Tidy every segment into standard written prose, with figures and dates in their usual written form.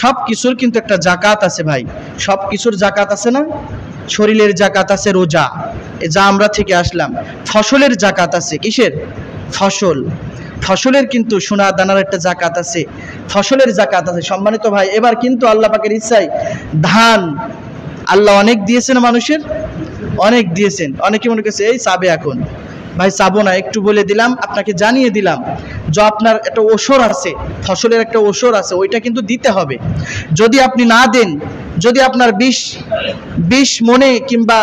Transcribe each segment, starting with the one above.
সব কিছুর কিন্তু একটা জাকাত আছে ভাই, সব কিছুর জাকাত আছে না? শরীরের জাকাত আছে রোজা, যা আমরা থেকে আসলাম। ফসলের জাকাত আছে, কিসের? ফসল। ফসলের কিন্তু সোনা দানার একটা জাকাত আছে, ফসলের জাকাত আছে। সম্মানিত ভাই, এবার কিন্তু আল্লাহ পাকের ইচ্ছায় ধান আল্লাহ অনেক দিয়েছেন, মানুষের অনেক দিয়েছেন। অনেকে মনে করছে এই চাবে এখন, ভাই চাবো না, একটু বলে দিলাম, আপনাকে জানিয়ে দিলাম যে আপনার একটা ওসর আছে, ফসলের একটা ওসর আছে, ওইটা কিন্তু দিতে হবে। যদি আপনি না দেন, যদি আপনার 20 মনে কিংবা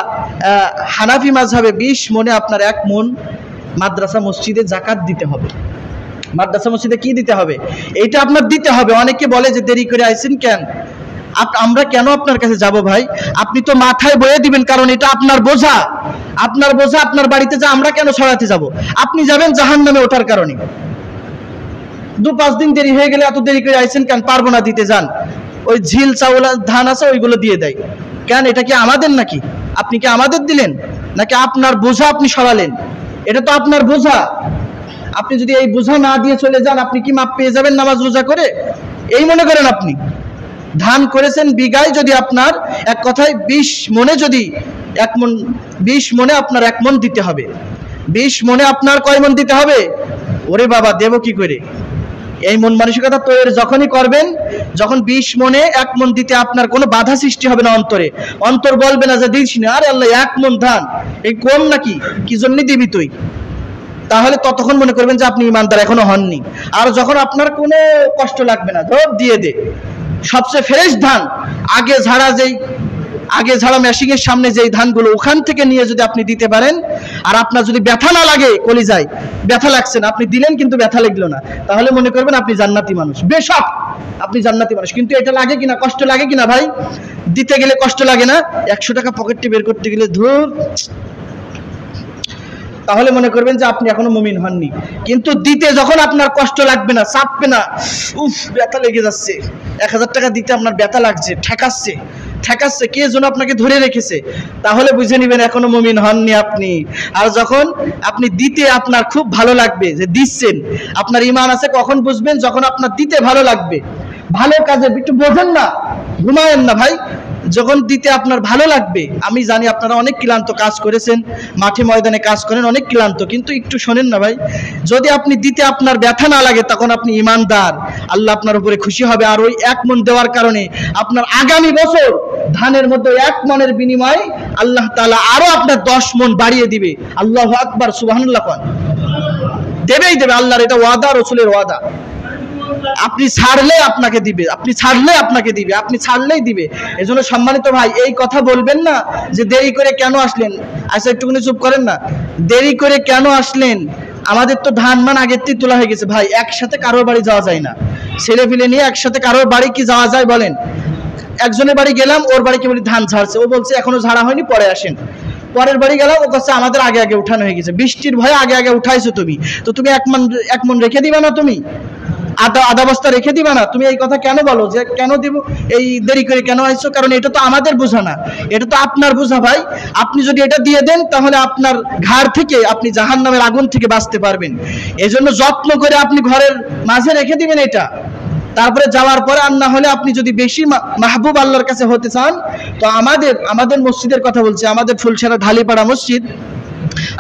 হানাফি মাযহাবে 20 মনে আপনার 1 মন মাদ্রাসা মসজিদে জাকাত দিতে হবে। মাদ্রাসা মসজিদে কি দিতে হবে? এইটা আপনার দিতে হবে। অনেকে বলে যে দেরি করে আইছেন কেন? আমরা কেন আপনার কাছে যাব ভাই? আপনি তো মাথায় বয়ে দিবেন, কারণ এটা আপনার বোঝা। আপনার বোঝা আপনার বাড়িতে যা আমরা কেন ছড়াতে যাব? আপনি যাবেন জাহান্নামে ওঠার কারণে। 2-5 দিন দেরি হয়ে গেলে এত দেরি করে আইছেন কেন? পারবো না দিতে, যান। ওই ঝিল চাউল ধান আছে ওইগুলো দিয়ে দেয় কেন? এটা কি আমাদের নাকি? আপনি কি আমাদের দিলেন নাকি আপনার বোঝা আপনি সরালেন? এটা তো আপনার বোঝা। আপনি যদি এই বোঝা না দিয়ে চলে যান, আপনি কি মাপ পেয়ে যাবেন নামাজ রোজা করে? এই মনে করেন আপনি ধান করেছেন বিঘায়, যদি আপনার এক কথায় 20 মনে, যদি 1 মন 20 মনে আপনার 1 মন দিতে হবে। 20 মনে আপনার কয় মন দিতে হবে? ওরে বাবা, দেব কি করে? এই মন মানসিকতা তৈরি যখনই করবেন, যখন 20 মনে 1 মন দিতে আপনার কোনো বাধা সৃষ্টি হবে না অন্তরে। অন্তর বলবে না যে দিস না, আরে আল্লাহ 1 মন ধান এই কম নাকি, কি জন্য দিবি তুই? তাহলে ততক্ষণ মনে করবেন যে আপনি ইমানদার এখনো হননি। আর যখন আপনার কোনো কষ্ট লাগবে না, ধর দিয়ে দে, সবচেয়ে ফ্রেশ ধান, আগে ঝাড়া মেশিনের সামনে যেই ধানগুলো, ওখান থেকে নিয়ে যদি আপনি দিতে পারেন, আর আপনার যদি ব্যথা না লাগে, কলিজায় ব্যথা লাগছে না, আপনি দিলেন কিন্তু ব্যথা লাগলো না, তাহলে মনে করবেন আপনি জান্নাতি মানুষ। বেশক আপনি জান্নাতি মানুষ। কিন্তু এটা লাগে কিনা, কষ্ট লাগে কিনা ভাই? দিতে গেলে কষ্ট লাগে না? 100 টাকা পকেটে বের করতে গেলে ধুর, তাহলে মনে করবেন যে আপনি এখনো মুমিন হননি। কিন্তু দিতে যখন আপনার কষ্ট লাগবে না, চাপবে না, উফ ব্যথা লেগে যাচ্ছে, 1000 টাকা দিতে আপনার ব্যথা লাগছে, ঠেকাচ্ছে, কে যেন আপনাকে ধরে রেখেছে, তাহলে বুঝে নেবেন এখনো মুমিন হননি আপনি। আর যখন আপনি দিতে আপনার খুব ভালো লাগবে যে দিচ্ছেন, আপনার ঈমান আছে, কখন বুঝবেন? যখন আপনার দিতে ভালো লাগবে। ভালো কাজে একটু বোঝেন না, ঘুমায়েন না ভাই, যখন দিতে আপনার ভালো লাগবে। আমি জানি আপনারা অনেক ক্লান্ত, কাজ করেছেন, মাঠে ময়দানে কাজ করেন, অনেক ক্লান্ত, কিন্তু একটু শোনেন না ভাই, যদি আপনি দিতে আপনার ব্যথা না লাগে, তখন আপনি ঈমানদার, আল্লাহ আপনার উপরে খুশি হবে। আর ওই 1 মন দেওয়ার কারণে আপনার আগামী বছর ধানের মধ্যে 1 মনের বিনিময়ে আল্লাহ তাআলা আরো আপনার 10 মন বাড়িয়ে দিবে। আল্লাহু আকবার, সুবহানাল্লাহ। দেবেই দেবে, আল্লাহর এটা ওয়াদা, রাসূলের ওয়াদা। আপনি ছাড়লে আপনাকে দিবে, আপনি ছাড়লে আপনাকে দিবে, আপনি ছাড়লেই দিবে। এজন্য সম্মানিত ভাই, এই কথা বলবেন না যে দেরি করে কেন আসলেন। আচ্ছা একটুখানি চুপ করেন না, দেরি করে কেন আসলেন? আমাদের তো ধান মান আগের থেকে তোলা হয়ে গেছে ভাই, একসাথে কারোর বাড়ি যাওয়া যায় না। ছেলে ফেলে নিয়ে একসাথে কারোর বাড়ি কি যাওয়া যায় বলেন? একজনের বাড়ি গেলাম, ওর বাড়িকে বলি ধান ঝাড়ছে, ও বলছে এখনো ঝাড়া হয়নি, পরে আসেন। পরের বাড়ি গেলাম, ও কাছে আমাদের আগে আগে উঠানো হয়ে গেছে। বৃষ্টির ভয়ে আগে আগে উঠাইছো তুমি, তো তুমি 1 মন রেখে দিবা না? তুমি আধা বস্তা রেখে দিবা না? তুমি এই কথা কেন বলো যে কেন দিব, এই দেরি করে কেন আইছো? কারণ এটা তো আমাদের বোঝা না, এটা তো আপনার বোঝা ভাই। আপনি যদি এটা দিয়ে দেন, তাহলে আপনার ঘাড় থেকে আপনি জাহান্নামের আগুন থেকে বাঁচতে পারবেন। এজন্য যত্ন করে আপনি ঘরের মাঝে রেখে দিবেন এটা। তারপরে যাওয়ার পরে আর না হলে আপনি যদি বেশি মাহবুব আল্লাহর কাছে হতে চান, তো আমাদের মসজিদের কথা বলছি, আমাদের ফুলছড়া ঢালিপাড়া মসজিদ,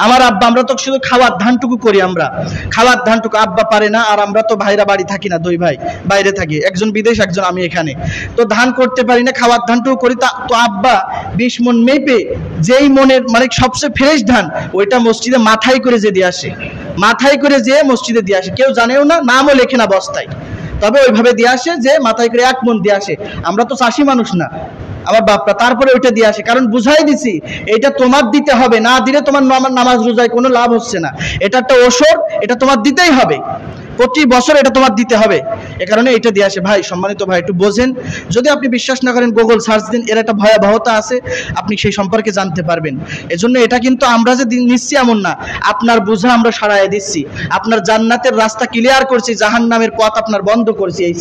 আমার আব্বা, আমরা তো শুধু খাওয়ার ধানটুকু করি, আমরা খাওয়ার ধানটুকু, আব্বা পারে না, আর আমরা তো ভাইরা বাড়ি থাকি না, 2 ভাই বাইরে থাকি, একজন বিদেশ, একজন আমি এখানে, তো ধান করতে পারি না, খাওয়ার ধানটুকু করি। তো আব্বা 20 মন মেপে, যেই মনের মানে সবচেয়ে ফ্রেশ ধান, ওইটা মসজিদে মাথায় করে যে দিয়ে আসে, মাথায় করে যে মসজিদে দিয়ে আসে, কেউ জানেও না, নামও লেখে না বস্তায়, তবে ওইভাবে দিয়ে আসে যে মাথায় করে 1 মন দিয়ে আসে। আমরা তো চাষি মানুষ না আমার বাপরা, তারপরে ওইটা দিয়ে আসে, কারণ বুঝাই দিছি এটা তোমার দিতে হবে, না দিলে তোমার নামাজ রোজায় কোনো লাভ হচ্ছে না। এটা একটা ওসর, এটা তোমার দিতেই হবে, প্রতি বছর এটা তোমার দিতে হবে, এ কারণে এটা দিয়ে আসে। ভাই সম্মানিত ভাই, একটু বোঝেন। যদি আপনি বিশ্বাস না করেন, গুগল সার্চ দিন, এর একটা ভয়াবহতা আছে, আপনি সেই সম্পর্কে জানতে পারবেন। এজন্য এটা কিন্তু আমরা যে নিচ্ছি এমন না, আপনার বোঝা আমরা সারায় দিচ্ছি, আপনার জান্নাতের রাস্তা ক্লিয়ার করছি, জাহান্নামের পথ আপনার বন্ধ করছি এই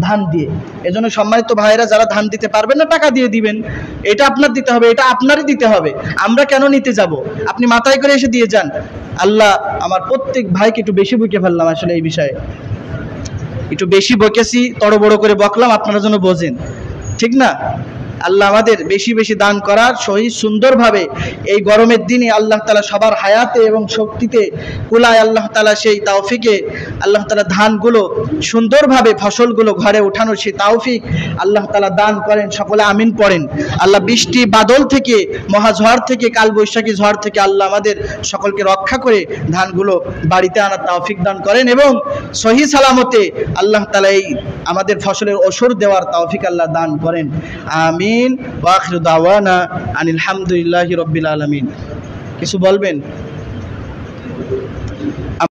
ধান দিয়ে। এজন্য সম্মানিত ভাইয়েরা, যারা ধান দিতে পারবেন না, টাকা দিয়ে দিবেন, এটা আপনার দিতে হবে, এটা আপনারই দিতে হবে, আমরা কেন নিতে যাব? আপনি মাথায় করে এসে দিয়ে যান। আল্লাহ আমার প্রত্যেক ভাইকে, একটু বেশি বুকে ফেললাম আসলে এই বিষয়ে। একটু বেশি বকেছি, বড় করে বকলাম, আপনারা যেন বোঝেন, ঠিক না? আল্লাহ আমাদের বেশি বেশি দান করার, সহি সুন্দরভাবে এই গরমের দিনে আল্লাহ তাআলা সবার হায়াতে এবং শক্তিতে কুলায় আল্লাহ তাআলা সেই তৌফিকে আল্লাহ তাআলা ধানগুলো সুন্দরভাবে ফসলগুলো ঘরে ওঠানোর সেই তৌফিক আল্লাহ তাআলা দান করেন। সকলে আমিন পড়েন। আল্লাহ বৃষ্টি বাদল থেকে, মহাঝড় থেকে, কালবৈশাখী ঝড় থেকে আল্লাহ আমাদের সকলকে রক্ষা করে ধানগুলো বাড়িতে আনার তৌফিক দান করেন এবং সহি সালামতে আল্লাহ তাআলা এই আমাদের ফসলের ওসর দেওয়ার তৌফিক আল্লাহ দান করেন। আমিন। ওয়া আখিরু দাওয়ানা আনিল হামদুলিল্লাহি রাব্বিল আলামিন। কিছু বলবেন?